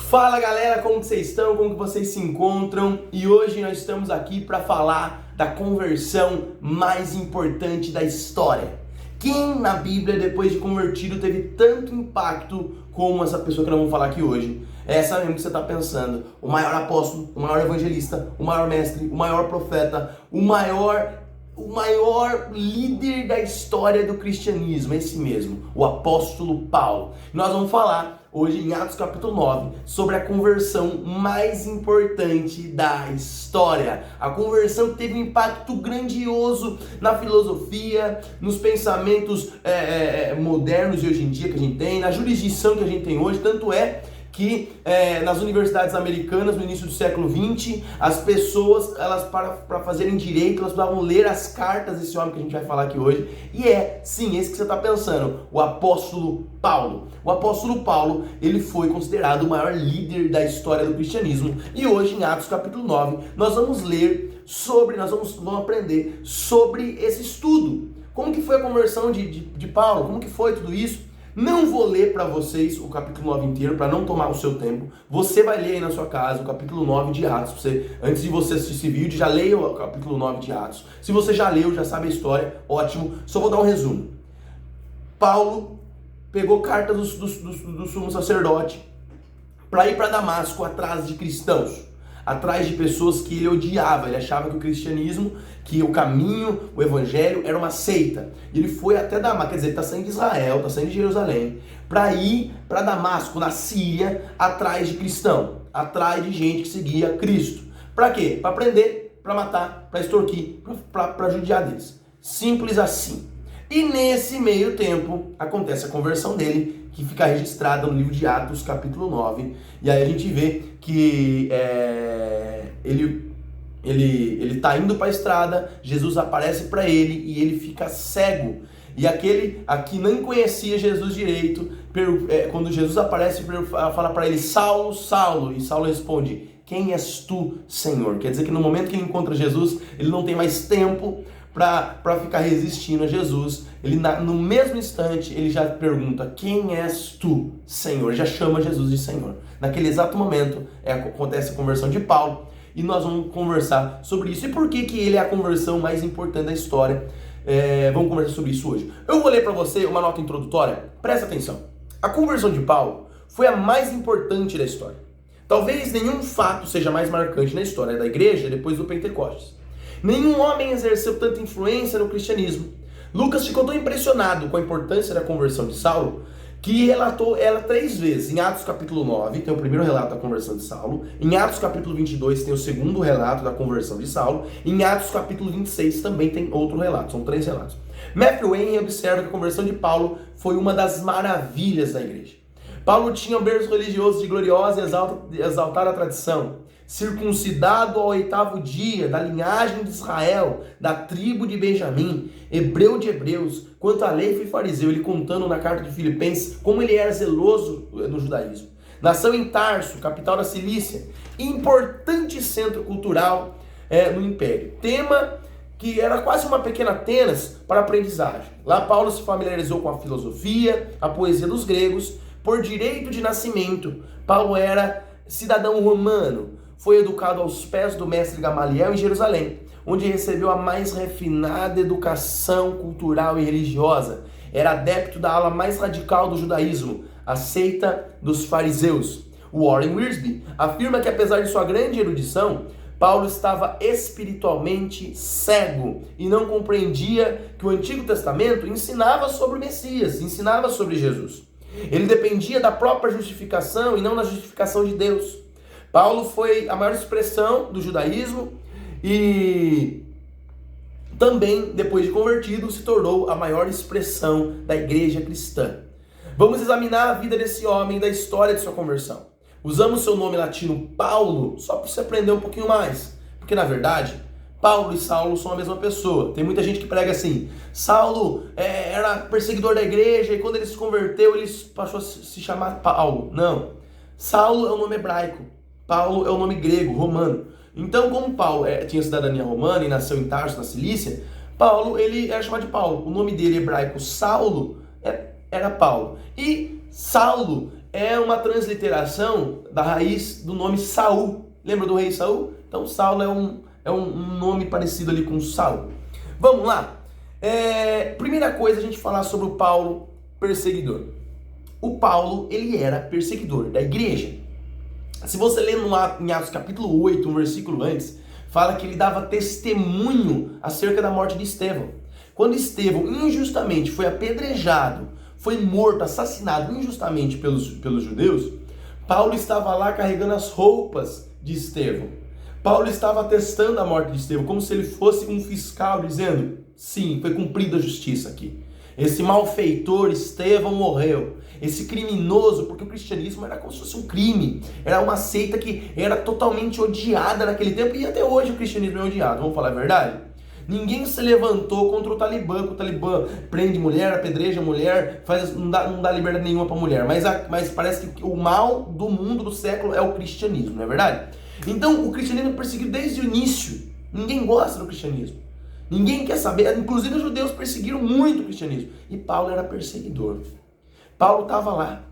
Fala galera, como que vocês estão? Como que vocês se encontram? E hoje nós estamos aqui para falar da conversão mais importante da história. Quem na Bíblia, depois de convertido, teve tanto impacto como essa pessoa que nós vamos falar aqui hoje? É essa mesmo que você está pensando. O maior apóstolo, o maior evangelista, o maior mestre, o maior profeta, o maior líder da história do cristianismo, esse mesmo, o apóstolo Paulo. Nós vamos falar hoje em Atos capítulo 9 sobre a conversão mais importante da história. A conversão que teve um impacto grandioso na filosofia, nos pensamentos modernos de hoje em dia que a gente tem, na jurisdição que a gente tem hoje, tanto é que nas universidades americanas, no início do século XX, as pessoas, elas para fazerem direito, elas precisavam ler as cartas desse homem que a gente vai falar aqui hoje. E sim, esse que você está pensando, o apóstolo Paulo. O apóstolo Paulo, ele foi considerado o maior líder da história do cristianismo. E hoje, em Atos capítulo 9, nós vamos ler sobre, vamos aprender sobre esse estudo. Como que foi a conversão de Paulo? Como que foi tudo isso? Não vou ler para vocês o capítulo 9 inteiro, para não tomar o seu tempo. Você vai ler aí na sua casa o capítulo 9 de Atos. Antes de você assistir esse vídeo, já leia o capítulo 9 de Atos. Se você já leu, já sabe a história, ótimo. Só vou dar um resumo. Paulo pegou cartas do sumo sacerdote para ir para Damasco atrás de cristãos, atrás de pessoas que ele odiava. Ele achava que o cristianismo, que o caminho, o evangelho era uma seita. Ele foi até Damasco, quer dizer, ele está saindo de Israel, está saindo de Jerusalém, para ir para Damasco, na Síria, atrás de cristão, atrás de gente que seguia Cristo. Para quê? Para prender, para matar, para extorquir, para judiar deles. Simples assim. E nesse meio tempo acontece a conversão dele, que fica registrada no livro de Atos, capítulo 9. E aí a gente vê que ele tá indo para a estrada, Jesus aparece para ele e ele fica cego. E aquele aqui nem conhecia Jesus direito, quando Jesus aparece, fala para ele: Saulo, Saulo. E Saulo responde: quem és tu, Senhor? Quer dizer que no momento que ele encontra Jesus, ele não tem mais tempo para ficar resistindo a Jesus. Ele, no mesmo instante, ele já pergunta: quem és tu, Senhor? Já chama Jesus de Senhor. Naquele exato momento acontece a conversão de Paulo, e nós vamos conversar sobre isso. E por que ele é a conversão mais importante da história? Vamos conversar sobre isso hoje. Eu vou ler para você uma nota introdutória. Presta atenção. A conversão de Paulo foi a mais importante da história. Talvez nenhum fato seja mais marcante na história da igreja depois do Pentecostes. Nenhum homem exerceu tanta influência no cristianismo. Lucas ficou tão impressionado com a importância da conversão de Saulo que relatou ela 3 vezes. Em Atos capítulo 9 tem o primeiro relato da conversão de Saulo. Em Atos capítulo 22 tem o segundo relato da conversão de Saulo. Em Atos capítulo 26 também tem outro relato. São 3 relatos. Matthew Henry observa que a conversão de Paulo foi uma das maravilhas da igreja. Paulo tinha um berço religioso de gloriosa e exaltada tradição. Circuncidado ao 8º dia, da linhagem de Israel, da tribo de Benjamim, hebreu de hebreus, quanto à lei foi fariseu, ele contando na carta de Filipenses como ele era zeloso no judaísmo. Nasceu em Tarso, capital da Cilícia, importante centro cultural no Império. Tema que era quase uma pequena Atenas para a aprendizagem. Lá Paulo se familiarizou com a filosofia, a poesia dos gregos. Por direito de nascimento, Paulo era cidadão romano. Foi educado aos pés do mestre Gamaliel em Jerusalém, onde recebeu a mais refinada educação cultural e religiosa. Era adepto da ala mais radical do judaísmo, a seita dos fariseus. Warren Wiersbe afirma que, apesar de sua grande erudição, Paulo estava espiritualmente cego e não compreendia que o Antigo Testamento ensinava sobre o Messias, ensinava sobre Jesus. Ele dependia da própria justificação e não da justificação de Deus. Paulo foi a maior expressão do judaísmo e também, depois de convertido, se tornou a maior expressão da igreja cristã. Vamos examinar a vida desse homem, da história de sua conversão. Usamos seu nome latino Paulo só para você aprender um pouquinho mais, porque na verdade Paulo e Saulo são a mesma pessoa. Tem muita gente que prega assim: Saulo era perseguidor da igreja e quando ele se converteu ele passou a se chamar Paulo. Não, Saulo é o nome hebraico, Paulo é o nome grego, romano. Então, como Paulo tinha cidadania romana e nasceu em Tarso, na Cilícia, Paulo ele era chamado de Paulo. O nome dele hebraico, Saulo, era Paulo. E Saulo é uma transliteração da raiz do nome Saul. Lembra do rei Saul? Então Saulo é um nome parecido ali com Saul. Vamos lá. Primeira coisa, a gente falar sobre o Paulo perseguidor. O Paulo, ele era perseguidor da igreja. Se você ler em Atos capítulo 8, um versículo antes, fala que ele dava testemunho acerca da morte de Estevão. Quando Estevão injustamente foi apedrejado, foi morto, assassinado injustamente pelos judeus, Paulo estava lá carregando as roupas de Estevão. Paulo estava atestando a morte de Estevão, como se ele fosse um fiscal, dizendo, sim, foi cumprida a justiça aqui. Esse malfeitor Estevão morreu. Esse criminoso, porque o cristianismo era como se fosse um crime. Era uma seita que era totalmente odiada naquele tempo, e até hoje o cristianismo é odiado, vamos falar a verdade? Ninguém se levantou contra o Talibã, que o Talibã prende mulher, apedreja mulher, não dá liberdade nenhuma para mulher. Mas parece que o mal do mundo do século é o cristianismo, não é verdade? Então o cristianismo é perseguido desde o início. Ninguém gosta do cristianismo. Ninguém quer saber, inclusive os judeus perseguiram muito o cristianismo. E Paulo era perseguidor. Paulo estava lá.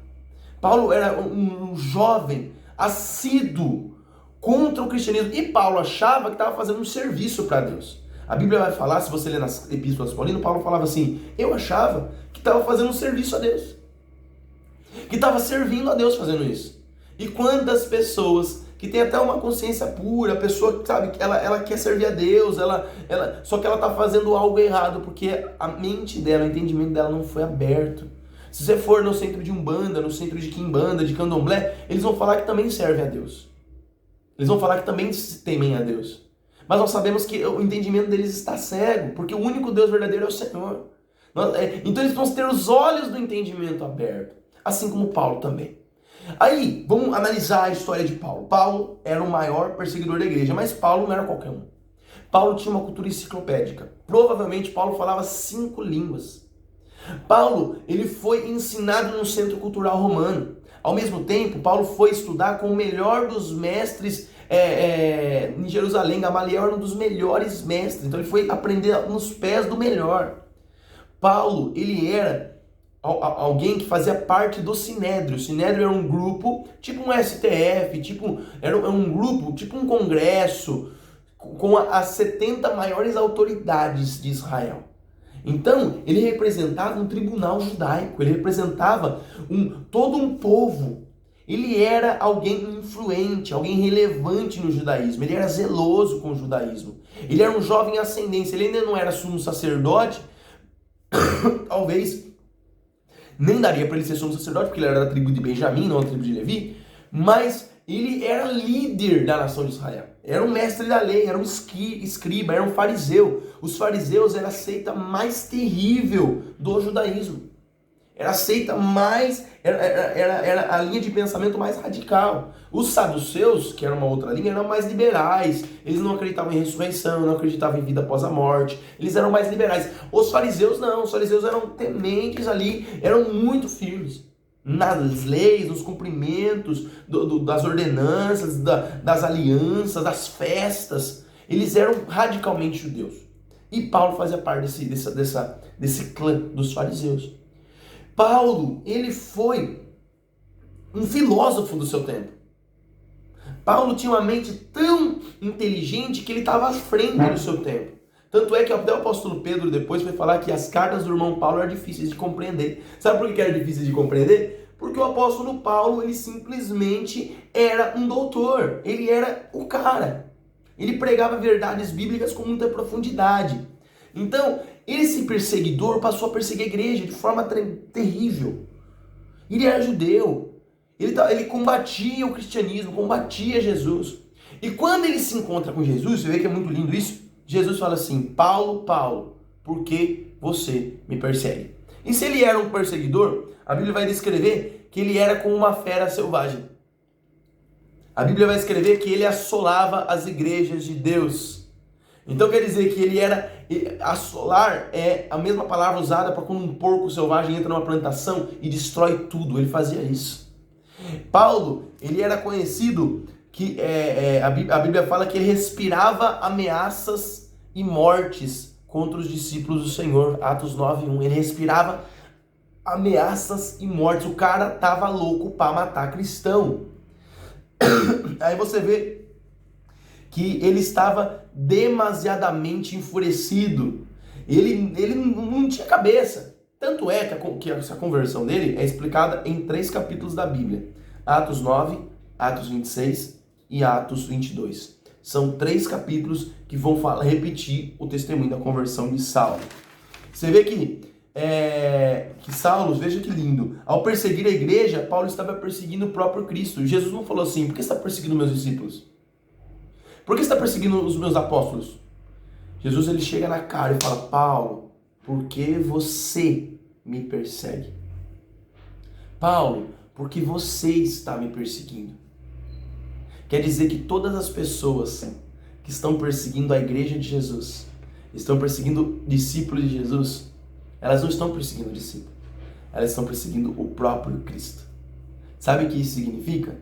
Paulo era um jovem assíduo contra o cristianismo. E Paulo achava que estava fazendo um serviço para Deus. A Bíblia vai falar, se você ler nas epístolas paulinas, Paulo falava assim, eu achava que estava fazendo um serviço a Deus. Que estava servindo a Deus fazendo isso. E quantas pessoas que tem até uma consciência pura, a pessoa que sabe que ela quer servir a Deus, só que ela está fazendo algo errado, porque a mente dela, o entendimento dela não foi aberto. Se você for no centro de Umbanda, no centro de Quimbanda, de Candomblé, eles vão falar que também servem a Deus. Eles vão falar que também temem a Deus. Mas nós sabemos que o entendimento deles está cego, porque o único Deus verdadeiro é o Senhor. Então eles vão ter os olhos do entendimento abertos, assim como Paulo também. Aí, vamos analisar a história de Paulo. Paulo era o maior perseguidor da igreja, mas Paulo não era qualquer um. Paulo tinha uma cultura enciclopédica. Provavelmente Paulo falava 5 línguas. Paulo, ele foi ensinado no centro cultural romano. Ao mesmo tempo, Paulo foi estudar com o melhor dos mestres em Jerusalém. Gamaliel era um dos melhores mestres. Então ele foi aprender nos pés do melhor. Paulo, ele era alguém que fazia parte do Sinédrio. O Sinédrio era um grupo, tipo um STF, era um grupo, tipo um congresso, com as 70 maiores autoridades de Israel. Então, ele representava um tribunal judaico, ele representava todo um povo. Ele era alguém influente, alguém relevante no judaísmo, ele era zeloso com o judaísmo. Ele era um jovem ascendência, ele ainda não era sumo sacerdote, talvez nem daria para ele ser sumo sacerdote, porque ele era da tribo de Benjamim, não da tribo de Levi, mas ele era líder da nação de Israel. Era um mestre da lei, era um escriba, era um fariseu. Os fariseus era a seita mais terrível do judaísmo. Era a seita mais, era a linha de pensamento mais radical. Os saduceus, que era uma outra linha, eram mais liberais. Eles não acreditavam em ressurreição, não acreditavam em vida após a morte. Eles eram mais liberais. Os fariseus não, os fariseus eram tementes ali, eram muito firmes nas leis, nos cumprimentos das ordenanças, das alianças, das festas. Eles eram radicalmente judeus. E Paulo fazia parte desse clã dos fariseus. Paulo, ele foi um filósofo do seu tempo. Paulo tinha uma mente tão inteligente que ele estava à frente do seu tempo. Tanto é que até o apóstolo Pedro depois foi falar que as cartas do irmão Paulo eram difíceis de compreender. Sabe por que eram difíceis de compreender? Porque o apóstolo Paulo, ele simplesmente era um doutor. Ele era o cara. Ele pregava verdades bíblicas com muita profundidade. Então, esse perseguidor passou a perseguir a igreja de forma terrível. Ele era judeu. Ele combatia o cristianismo, combatia Jesus. E quando ele se encontra com Jesus, você vê que é muito lindo isso, Jesus fala assim, Paulo, Paulo, por que você me persegue? E se ele era um perseguidor, a Bíblia vai descrever que ele era como uma fera selvagem. A Bíblia vai escrever que ele assolava as igrejas de Deus. Então quer dizer que ele era... Assolar é a mesma palavra usada para quando um porco selvagem entra numa plantação e destrói tudo. Ele fazia isso. Paulo, ele era conhecido que a Bíblia fala que ele respirava ameaças e mortes contra os discípulos do Senhor. Atos 9:1. Ele respirava ameaças e mortes. O cara tava louco para matar cristão. Aí você vê que ele estava demasiadamente enfurecido. Ele não tinha cabeça. Tanto é que essa conversão dele é explicada em 3 capítulos da Bíblia. Atos 9, Atos 26 e Atos 22. São 3 capítulos que vão repetir o testemunho da conversão de Saulo. Você vê que Saulo, veja que lindo, ao perseguir a igreja, Paulo estava perseguindo o próprio Cristo. Jesus não falou assim: por que você está perseguindo meus discípulos? Por que você está perseguindo os meus apóstolos? Jesus, ele chega na cara e fala: Paulo, por que você me persegue? Paulo, por que você está me perseguindo? Quer dizer que todas as pessoas que estão perseguindo a igreja de Jesus, estão perseguindo discípulos de Jesus, elas não estão perseguindo o discípulo, elas estão perseguindo o próprio Cristo. Sabe o que isso significa?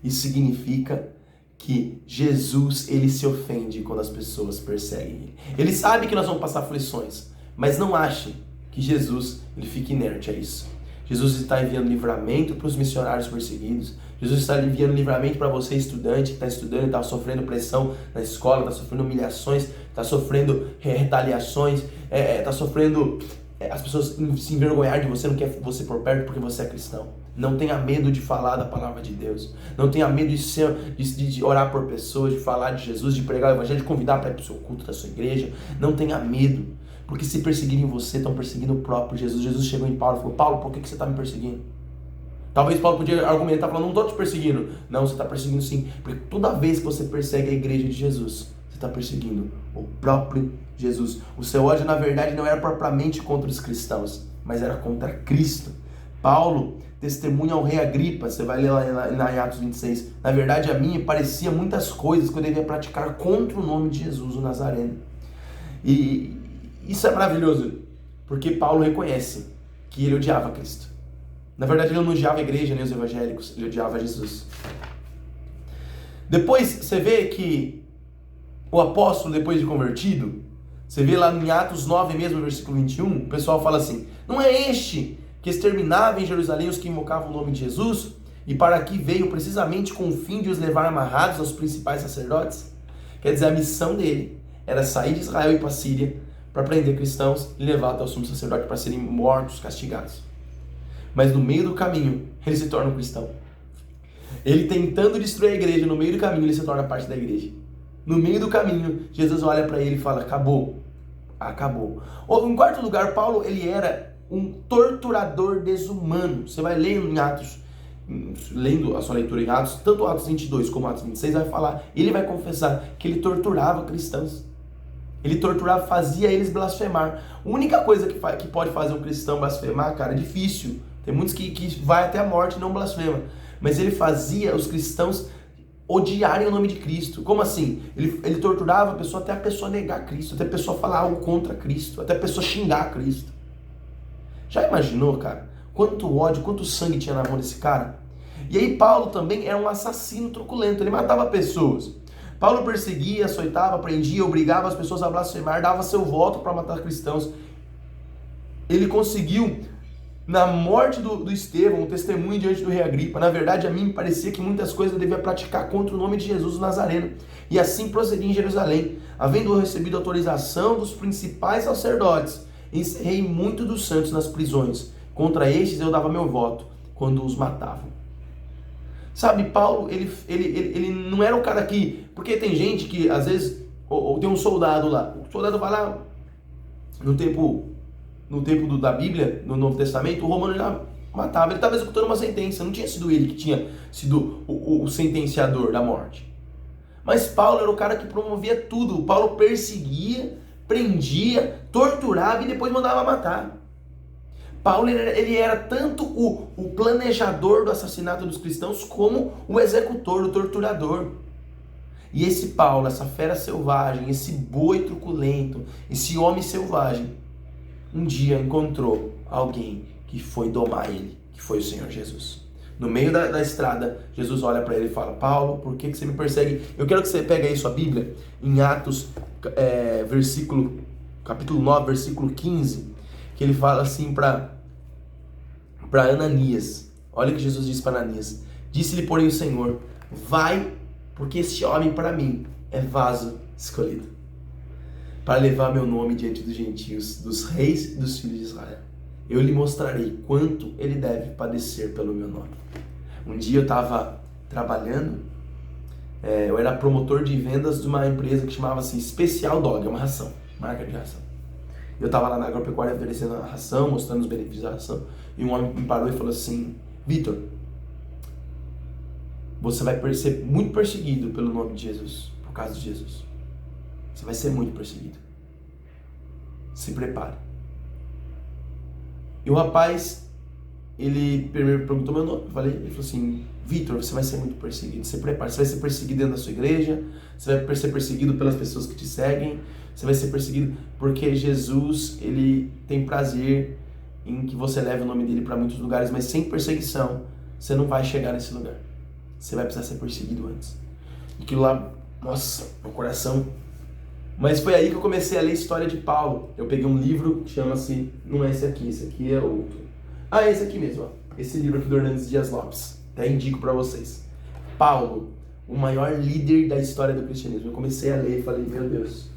Isso significa que Jesus, ele se ofende quando as pessoas perseguem ele. Ele sabe que nós vamos passar aflições, mas não ache que Jesus ele fica inerte a isso. Jesus está enviando livramento para os missionários perseguidos. Jesus está enviando livramento para você, estudante, que está estudando e está sofrendo pressão na escola, está sofrendo humilhações, está sofrendo retaliações, está sofrendo as pessoas se envergonhar de você, não quer você por perto porque você é cristão. Não tenha medo de falar da palavra de Deus. Não tenha medo de orar por pessoas, de falar de Jesus, de pregar o evangelho, de convidar para ir para o seu culto da sua igreja. Não tenha medo. Porque se perseguirem você, estão perseguindo o próprio Jesus. Jesus chegou em Paulo e falou: Paulo, por que você está me perseguindo? Talvez Paulo podia argumentar, falando: não estou te perseguindo. Não, você está perseguindo sim. Porque toda vez que você persegue a igreja de Jesus, você está perseguindo o próprio Jesus. O seu ódio, na verdade, não era propriamente contra os cristãos, mas era contra Cristo. Paulo testemunha ao rei Agripa, você vai ler lá em Atos 26. Na verdade, a mim me parecia muitas coisas que eu devia praticar contra o nome de Jesus, o Nazareno. E isso é maravilhoso, porque Paulo reconhece que ele odiava Cristo. Na verdade, ele não odiava a igreja nem os evangélicos, ele odiava Jesus. Depois, você vê que o apóstolo, depois de convertido, você vê lá em Atos 9 mesmo, versículo 21, o pessoal fala assim: não é este que exterminava em Jerusalém os que invocavam o nome de Jesus, e para aqui veio precisamente com o fim de os levar amarrados aos principais sacerdotes? Quer dizer, a missão dele era sair de Israel e ir para a Síria para prender cristãos e levar até o sumo sacerdote para serem mortos, castigados. Mas no meio do caminho, ele se torna um cristão. Ele tentando destruir a igreja, no meio do caminho ele se torna parte da igreja. No meio do caminho, Jesus olha para ele e fala: acabou, acabou. Em quarto lugar, Paulo, ele era um torturador desumano. Você vai ler em Atos, lendo a sua leitura em Atos, tanto Atos 22 como Atos 26, vai falar, ele vai confessar que ele torturava cristãos. Ele torturava, fazia eles blasfemar. A única coisa que pode fazer um cristão blasfemar, cara, é difícil. Tem muitos que vai até a morte e não blasfema. Mas ele fazia os cristãos odiarem o nome de Cristo. Como assim? Ele torturava a pessoa até a pessoa negar Cristo, até a pessoa falar algo contra Cristo, até a pessoa xingar Cristo. Já imaginou, cara? Quanto ódio, quanto sangue tinha na mão desse cara? E aí Paulo também era um assassino truculento, ele matava pessoas. Paulo perseguia, açoitava, prendia, obrigava as pessoas a blasfemar, dava seu voto para matar cristãos. Ele conseguiu, na morte do Estevão, um testemunho diante do rei Agripa. Na verdade, a mim me parecia que muitas coisas eu devia praticar contra o nome de Jesus o Nazareno. E assim procedi em Jerusalém. Havendo recebido autorização dos principais sacerdotes, encerrei muitos dos santos nas prisões. Contra estes eu dava meu voto, quando os matavam. Sabe, Paulo, ele não era um cara que... Porque tem gente que, às vezes, ou tem um soldado lá. O soldado vai lá, no tempo da Bíblia, no Novo Testamento, o romano já matava. Ele estava executando uma sentença. Não tinha sido ele que tinha sido o sentenciador da morte. Mas Paulo era o cara que promovia tudo. Paulo perseguia, prendia, torturava e depois mandava matar. Paulo ele era tanto o planejador do assassinato dos cristãos como o executor, o torturador. E esse Paulo, essa fera selvagem, esse boi truculento, esse homem selvagem, um dia encontrou alguém que foi domar ele, que foi o Senhor Jesus. No meio da estrada, Jesus olha para ele e fala: Paulo, por que você me persegue? Eu quero que você pegue aí sua Bíblia, em Atos, capítulo 9, versículo 15, que ele fala assim para para Ananias. Olha o que Jesus disse para Ananias. Disse-lhe, porém, o Senhor: vai, porque este homem para mim é vaso escolhido, para levar meu nome diante dos gentios, dos reis e dos filhos de Israel. Eu lhe mostrarei quanto ele deve padecer pelo meu nome. Um dia eu estava trabalhando, eu era promotor de vendas de uma empresa que chamava-se Special Dog, é uma ração, marca de ração. Eu estava lá na agropecuária oferecendo a ração, mostrando os benefícios da ração, e um homem me parou e falou assim: Vitor, você vai ser muito perseguido pelo nome de Jesus, por causa de Jesus. Você vai ser muito perseguido. Se prepare. E o rapaz, ele primeiro perguntou meu nome. Ele falou assim: Vitor, você vai ser muito perseguido. Se prepare. Você vai ser perseguido dentro da sua igreja. Você vai ser perseguido pelas pessoas que te seguem. Você vai ser perseguido porque Jesus, ele tem prazer em que você leve o nome dele para muitos lugares, mas sem perseguição, você não vai chegar nesse lugar. Você vai precisar ser perseguido antes. E aquilo lá, nossa, meu coração. Mas foi aí que eu comecei a ler a história de Paulo. Eu peguei um livro que chama-se, não é esse aqui é outro. Ah, esse aqui mesmo, ó. Esse livro aqui do Hernandes Dias Lopes. Até indico para vocês. Paulo, o maior líder da história do cristianismo. Eu comecei a ler e falei: meu Deus,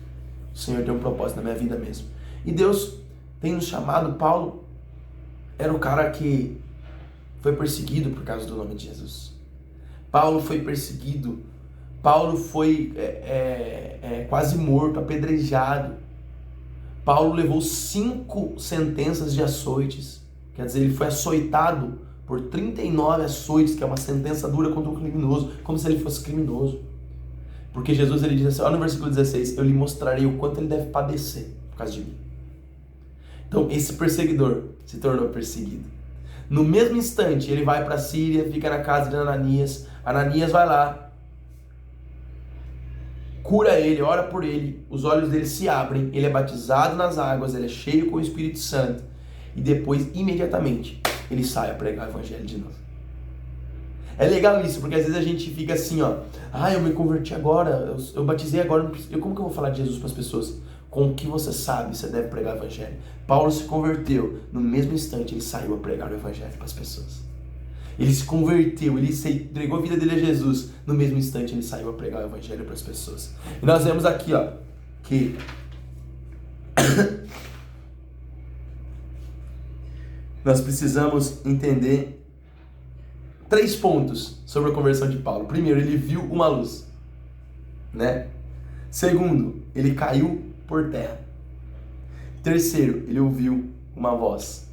o Senhor tem um propósito na minha vida mesmo. E Deus tem nos chamado. Paulo era o cara que foi perseguido por causa do nome de Jesus. Paulo foi perseguido. Paulo foi quase morto, apedrejado. Paulo levou 5 sentenças de açoites. Quer dizer, ele foi açoitado por 39 açoites, que é uma sentença dura contra um criminoso, como se ele fosse criminoso. Porque Jesus, ele diz assim, olha no versículo 16, eu lhe mostrarei o quanto ele deve padecer por causa de mim. Então, esse perseguidor se tornou perseguido. No mesmo instante, ele vai para a Síria, fica na casa de Ananias. Ananias vai lá, cura ele, ora por ele, os olhos dele se abrem, ele é batizado nas águas, ele é cheio com o Espírito Santo, e depois, imediatamente, ele sai a pregar o evangelho de novo. É legal isso, porque às vezes a gente fica assim, ó, eu me converti agora, eu batizei agora, como que eu vou falar de Jesus para as pessoas? Com o que você sabe, você deve pregar o evangelho. Paulo se converteu, no mesmo instante ele saiu a pregar o evangelho para as pessoas. Ele se converteu, ele entregou a vida dele a Jesus, no mesmo instante ele saiu a pregar o evangelho para as pessoas. E nós vemos aqui, ó, que nós precisamos entender 3 pontos sobre a conversão de Paulo. Primeiro, ele viu uma luz, né? Segundo, ele caiu por terra. Terceiro, ele ouviu uma voz.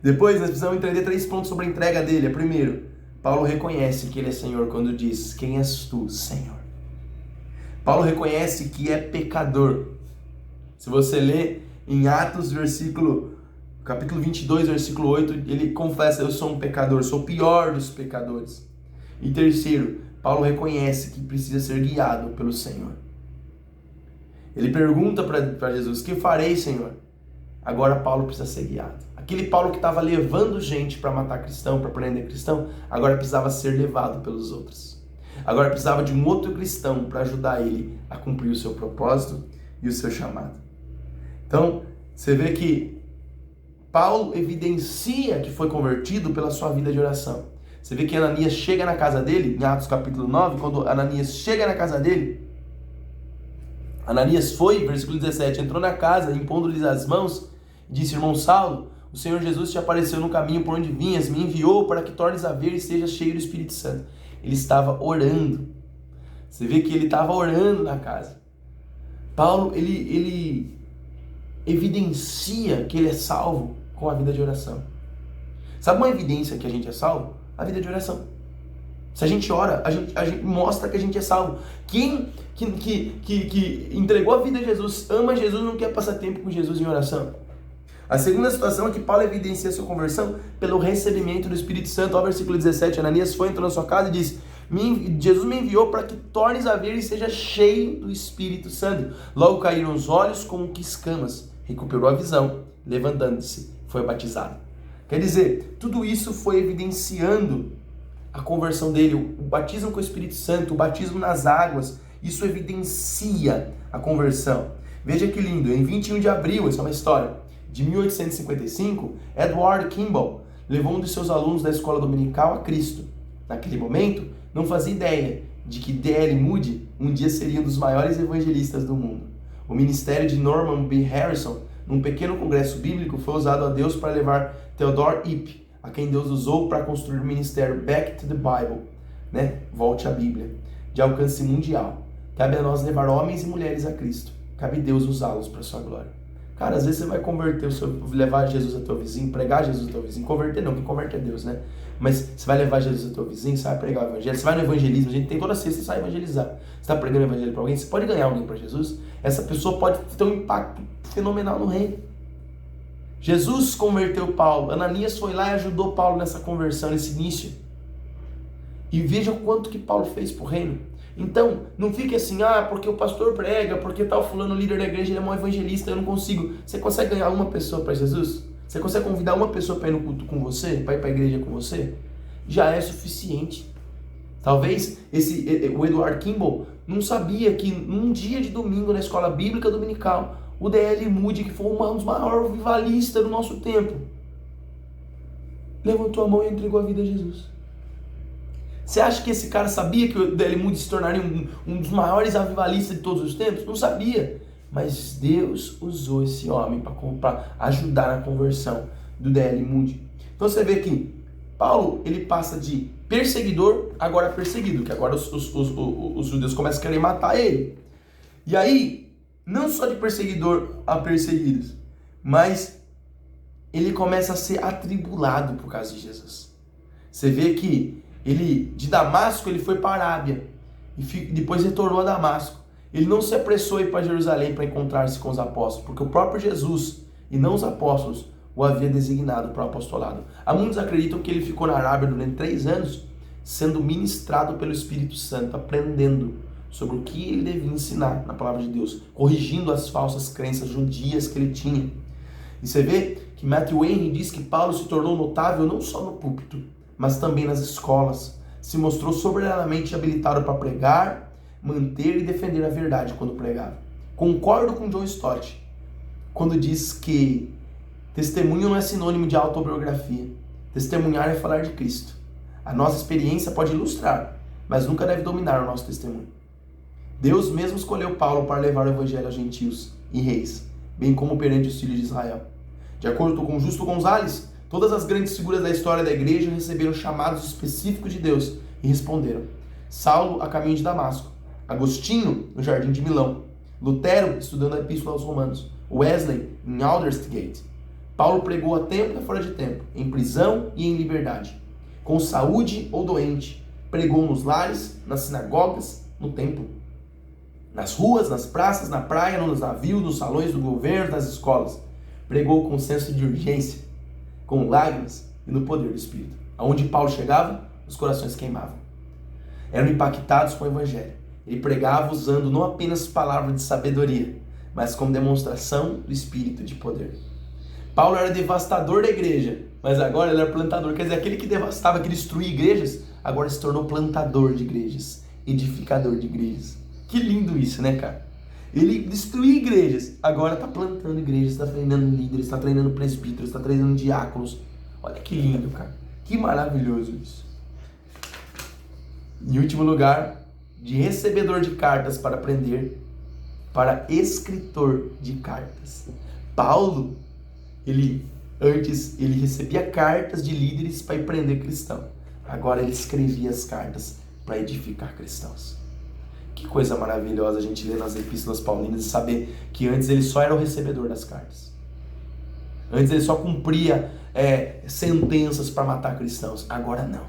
Depois, nós precisamos entender 3 pontos sobre a entrega dele. Primeiro, Paulo reconhece que ele é Senhor quando diz: quem és tu, Senhor? Paulo reconhece que é pecador. Se você ler em Atos, capítulo 22, versículo 8, ele confessa: eu sou um pecador, sou o pior dos pecadores. E terceiro, Paulo reconhece que precisa ser guiado pelo Senhor. Ele pergunta para Jesus: que farei, Senhor? Agora Paulo precisa ser guiado. Aquele Paulo que estava levando gente para matar cristão, para prender cristão, agora precisava ser levado pelos outros. Agora precisava de um outro cristão para ajudar ele a cumprir o seu propósito e o seu chamado. Então, você vê que Paulo evidencia que foi convertido pela sua vida de oração. Você vê que Ananias chega na casa dele, em Atos capítulo 9, quando Ananias chega na casa dele, Ananias foi, versículo 17, entrou na casa, impondo-lhes as mãos, e disse: irmão Saulo, o Senhor Jesus te apareceu no caminho por onde vinhas, me enviou para que tornes a ver e seja cheio do Espírito Santo. Ele estava orando. Você vê que ele estava orando na casa. Paulo, ele evidencia que ele é salvo com a vida de oração. Sabe uma evidência que a gente é salvo? A vida de oração. Se a gente ora, a gente mostra que a gente é salvo. Quem que entregou a vida a Jesus, ama Jesus, não quer passar tempo com Jesus em oração. A segunda situação é que Paulo evidencia a sua conversão pelo recebimento do Espírito Santo. Olha o versículo 17, Ananias foi, entrou na sua casa e disse: Jesus me enviou para que tornes a ver e seja cheio do Espírito Santo. Logo caíram os olhos como que escamas, recuperou a visão, levantando-se, foi batizado. Quer dizer, tudo isso foi evidenciando a conversão dele, o batismo com o Espírito Santo, o batismo nas águas, isso evidencia a conversão. Veja que lindo, em 21 de abril, essa é uma história, de 1855, Edward Kimball levou um de seus alunos da escola dominical a Cristo. Naquele momento, não fazia ideia de que D.L. Moody um dia seria um dos maiores evangelistas do mundo. O ministério de Norman B. Harrison, num pequeno congresso bíblico, foi usado a Deus para levar Theodore Epp, a quem Deus usou para construir o ministério Back to the Bible, né? Volte à Bíblia, de alcance mundial. Cabe a nós levar homens e mulheres a Cristo. Cabe a Deus usá-los para a sua glória. Cara, às vezes você vai converter levar Jesus a teu vizinho, pregar Jesus a teu vizinho. Converter não, quem converte é Deus, né? Mas você vai levar Jesus a teu vizinho, você vai pregar o evangelho, você vai no evangelismo, a gente tem toda sexta, você sai evangelizar. Você está pregando o evangelho para alguém, você pode ganhar alguém para Jesus, essa pessoa pode ter um impacto fenomenal no reino. Jesus converteu Paulo, Ananias foi lá e ajudou Paulo nessa conversão, nesse início. E veja o quanto que Paulo fez para o reino. Então, não fique assim, porque o pastor prega, porque tal fulano líder da igreja, ele é um evangelista, eu não consigo. Você consegue ganhar uma pessoa para Jesus? Você consegue convidar uma pessoa para ir no culto com você, para ir para a igreja com você? Já é suficiente. Talvez o Edward Kimball não sabia que num dia de domingo na escola bíblica dominical, o D.L. Moody, que foi um dos maiores avivalistas do nosso tempo, levantou a mão e entregou a vida a Jesus. Você acha que esse cara sabia que o D.L. Moody se tornaria um dos maiores avivalistas de todos os tempos? Não sabia. Mas Deus usou esse homem para ajudar na conversão do D.L. Moody. Então você vê que Paulo, ele passa de perseguidor, agora perseguido, que agora os judeus começam a querer matar ele. E aí, não só de perseguidor a perseguidos, mas ele começa a ser atribulado por causa de Jesus. Você vê que de Damasco, ele foi para a Arábia, e depois retornou a Damasco. Ele não se apressou a ir para Jerusalém para encontrar-se com os apóstolos, porque o próprio Jesus, e não os apóstolos, o havia designado para o apostolado. Há muitos acreditam que ele ficou na Arábia durante 3 anos, sendo ministrado pelo Espírito Santo, aprendendo sobre o que ele devia ensinar na palavra de Deus, corrigindo as falsas crenças judias que ele tinha. E você vê que Matthew Henry diz que Paulo se tornou notável não só no púlpito, mas também nas escolas. Se mostrou soberanamente habilitado para pregar, manter e defender a verdade quando pregava. Concordo com John Stott quando diz que testemunho não é sinônimo de autobiografia. Testemunhar é falar de Cristo. A nossa experiência pode ilustrar, mas nunca deve dominar o nosso testemunho. Deus mesmo escolheu Paulo para levar o evangelho aos gentios e reis, bem como perante os filhos de Israel. De acordo com Justo Gonzalez, todas as grandes figuras da história da igreja receberam chamados específicos de Deus e responderam. Saulo, a caminho de Damasco. Agostinho, no Jardim de Milão. Lutero, estudando a Epístola aos Romanos. Wesley, em Aldersgate. Paulo pregou a tempo e fora de tempo, em prisão e em liberdade. Com saúde ou doente, pregou nos lares, nas sinagogas, no templo. Nas ruas, nas praças, na praia, nos navios, nos salões do governo, nas escolas. Pregou com senso de urgência, com lágrimas e no poder do Espírito. Aonde Paulo chegava, os corações queimavam. Eram impactados com o Evangelho. Ele pregava usando não apenas palavras de sabedoria, mas como demonstração do Espírito de poder. Paulo era devastador da igreja, mas agora ele era plantador. Quer dizer, aquele que devastava, que destruía igrejas, agora se tornou plantador de igrejas, edificador de igrejas. Que lindo isso, né, cara? Ele destruía igrejas, agora está plantando igrejas, está treinando líderes, está treinando presbíteros, está treinando diáconos. Olha que lindo, cara. Que maravilhoso isso. Em último lugar, de recebedor de cartas para aprender, para escritor de cartas. Paulo, antes ele recebia cartas de líderes para prender cristão. Agora ele escrevia as cartas para edificar cristãos. Que coisa maravilhosa a gente ler nas epístolas paulinas e saber que antes ele só era o recebedor das cartas. Antes ele só cumpria sentenças para matar cristãos. Agora não.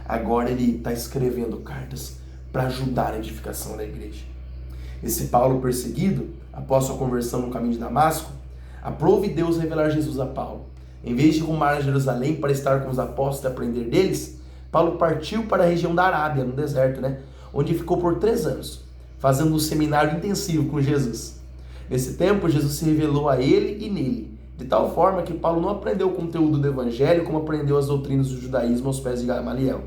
Agora ele está escrevendo cartas para ajudar a edificação da igreja. Esse Paulo perseguido, após sua conversão no caminho de Damasco, aprove Deus revelar Jesus a Paulo. Em vez de rumar a Jerusalém para estar com os apóstolos e aprender deles, Paulo partiu para a região da Arábia, no deserto, onde ficou por 3 anos, fazendo um seminário intensivo com Jesus. Nesse tempo, Jesus se revelou a ele e nele, de tal forma que Paulo não aprendeu o conteúdo do evangelho como aprendeu as doutrinas do judaísmo aos pés de Gamaliel,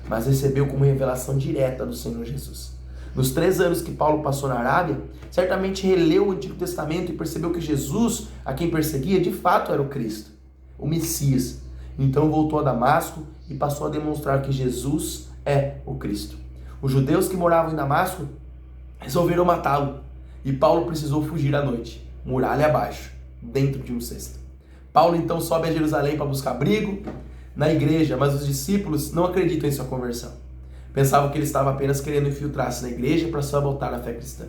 mas recebeu como revelação direta do Senhor Jesus. Nos 3 anos que Paulo passou na Arábia, certamente releu o Antigo Testamento e percebeu que Jesus, a quem perseguia, de fato era o Cristo, o Messias. Então voltou a Damasco e passou a demonstrar que Jesus é o Cristo. Os judeus que moravam em Damasco resolveram matá-lo e Paulo precisou fugir à noite, muralha abaixo, dentro de um cesto. Paulo então sobe a Jerusalém para buscar abrigo na igreja, mas os discípulos não acreditam em sua conversão. Pensavam que ele estava apenas querendo infiltrar-se na igreja para sabotar a fé cristã.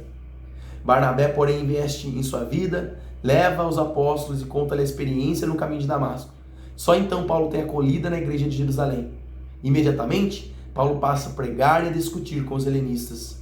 Barnabé, porém, investe em sua vida, leva os apóstolos e conta-lhe a experiência no caminho de Damasco. Só então Paulo tem acolhida na igreja de Jerusalém. Imediatamente, Paulo passa a pregar e a discutir com os helenistas,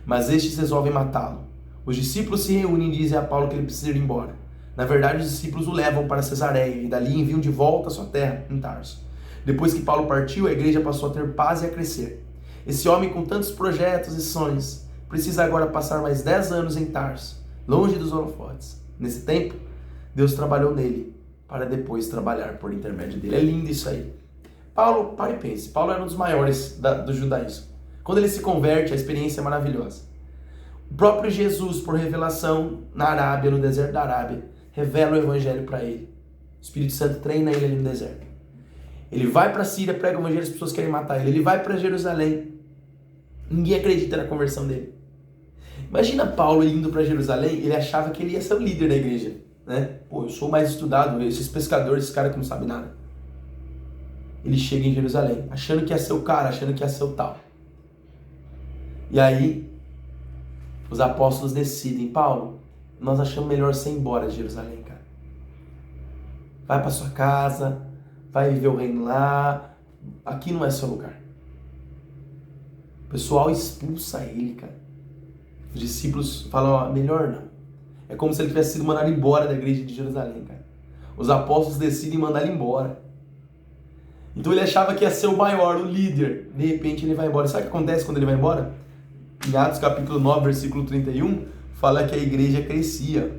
mas estes resolvem matá-lo. Os discípulos se reúnem e dizem a Paulo que ele precisa ir embora. Na verdade, os discípulos o levam para Cesareia e dali enviam de volta a sua terra, em Tarso. Depois que Paulo partiu, a igreja passou a ter paz e a crescer. Esse homem com tantos projetos e sonhos precisa agora passar mais 10 anos em Tarso, longe dos holofotes. Nesse tempo, Deus trabalhou nele para depois trabalhar por intermédio dele. É lindo isso aí. Paulo, pare e pense, Paulo era um dos maiores do judaísmo. Quando ele se converte, a experiência é maravilhosa. O próprio Jesus, por revelação na Arábia, no deserto da Arábia, revela o evangelho para ele. O Espírito Santo treina ele ali no deserto. Ele vai para a Síria, prega o evangelho, as pessoas querem matar ele. Ele vai para Jerusalém. Ninguém acredita na conversão dele. Imagina Paulo indo para Jerusalém, ele achava que ele ia ser o líder da igreja, né? Pô, eu sou mais estudado, esses pescadores, esses caras que não sabem nada. Ele chega em Jerusalém, achando que ia ser o cara, achando que ia ser o tal. E aí, os apóstolos decidem, Paulo, nós achamos melhor você ir embora de Jerusalém, cara. Vai para sua casa, vai viver o reino lá, aqui não é seu lugar. O pessoal expulsa ele, cara. Os discípulos falam, ó, melhor não. É como se ele tivesse sido mandado embora da igreja de Jerusalém, cara. Os apóstolos decidem mandar ele embora. Então ele achava que ia ser o maior, o líder. De repente ele vai embora. Sabe o que acontece quando ele vai embora? Em Atos capítulo 9, versículo 31, fala que a igreja crescia.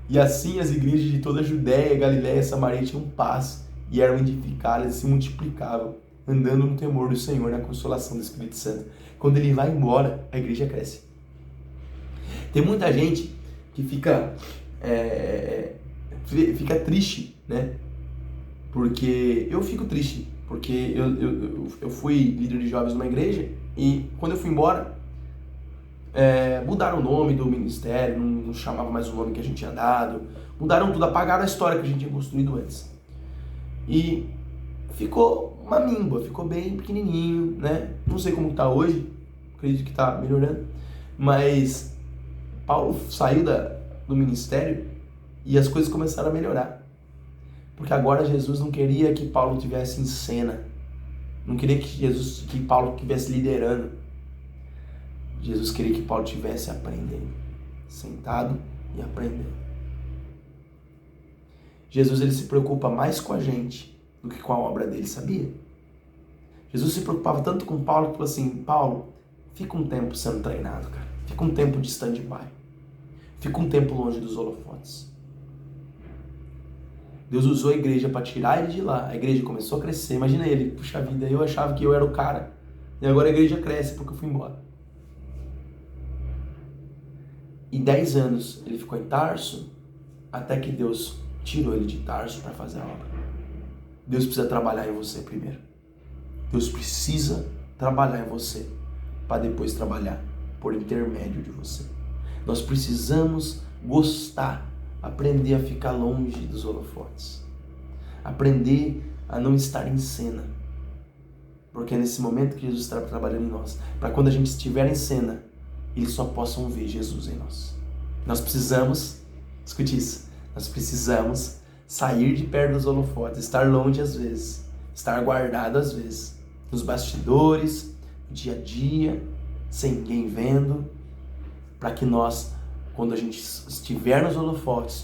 E assim as igrejas de toda a Judéia, Galiléia e Samaria tinham paz e eram edificadas e se multiplicavam, andando no temor do Senhor, na consolação do Espírito Santo. Quando ele vai embora, a igreja cresce. Tem muita gente que fica triste, né? Porque eu fico triste, porque eu fui líder de jovens numa igreja e quando eu fui embora, mudaram o nome do ministério, não chamava mais o nome que a gente tinha dado, mudaram tudo, apagaram a história que a gente tinha construído antes. E ficou uma míngua, ficou bem pequenininho, né? Não sei como está hoje, acredito que está melhorando, mas Paulo saiu do ministério e as coisas começaram a melhorar. Porque agora Jesus não queria que Paulo estivesse em cena. Não queria que Paulo estivesse liderando. Jesus queria que Paulo estivesse aprendendo. Sentado e aprendendo. Jesus ele se preocupa mais com a gente do que com a obra dele, sabia? Jesus se preocupava tanto com Paulo que falou assim, Paulo, fica um tempo sendo treinado, cara. Fica um tempo de stand-by. Fica um tempo longe dos holofotes. Deus usou a igreja para tirar ele de lá. A igreja começou a crescer. Imagina ele, puxa vida, eu achava que eu era o cara. E agora a igreja cresce porque eu fui embora. E 10 anos ele ficou em Tarso, até que Deus tirou ele de Tarso para fazer a obra. Deus precisa trabalhar em você primeiro. Deus precisa trabalhar em você para depois trabalhar por intermédio de você. Nós precisamos gostar, aprender a ficar longe dos holofotes, aprender a não estar em cena, porque é nesse momento que Jesus está trabalhando em nós, para quando a gente estiver em cena, eles só possam ver Jesus em nós. Nós precisamos, escute isso, nós precisamos sair de perto dos holofotes, estar longe às vezes, estar guardado às vezes, nos bastidores, no dia a dia, sem ninguém vendo, para que nós, quando a gente estiver nos holofotes,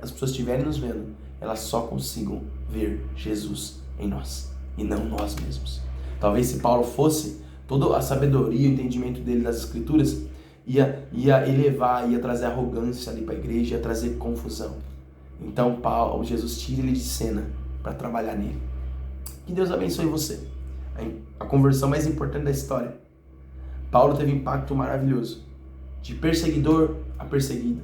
as pessoas estiverem nos vendo, elas só consigam ver Jesus em nós e não nós mesmos. Talvez se Paulo fosse, toda a sabedoria e o entendimento dele das escrituras ia elevar, ia trazer arrogância ali para a igreja, ia trazer confusão. Então Jesus tira ele de cena para trabalhar nele. Que Deus abençoe você. A conversão mais importante da história. Paulo teve um impacto maravilhoso. De perseguidor a perseguido.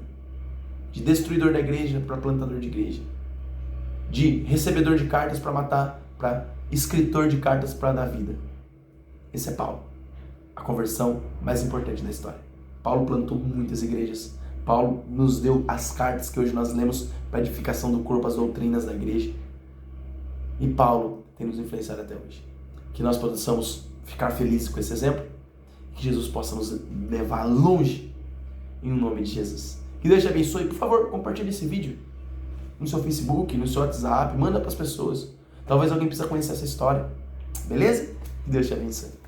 De destruidor da igreja para plantador de igreja. de recebedor de cartas para matar, para escritor de cartas para dar vida. Esse é Paulo. A conversão mais importante da história. Paulo plantou muitas igrejas. Paulo nos deu as cartas que hoje nós lemos para a edificação do corpo, as doutrinas da igreja. E Paulo tem nos influenciado até hoje. Que nós possamos ficar felizes com esse exemplo. Que Jesus possa nos levar longe em nome de Jesus. Que Deus te abençoe. Por favor, compartilhe esse vídeo no seu Facebook, no seu WhatsApp. Manda para as pessoas. Talvez alguém precise conhecer essa história. Beleza? Que Deus te abençoe.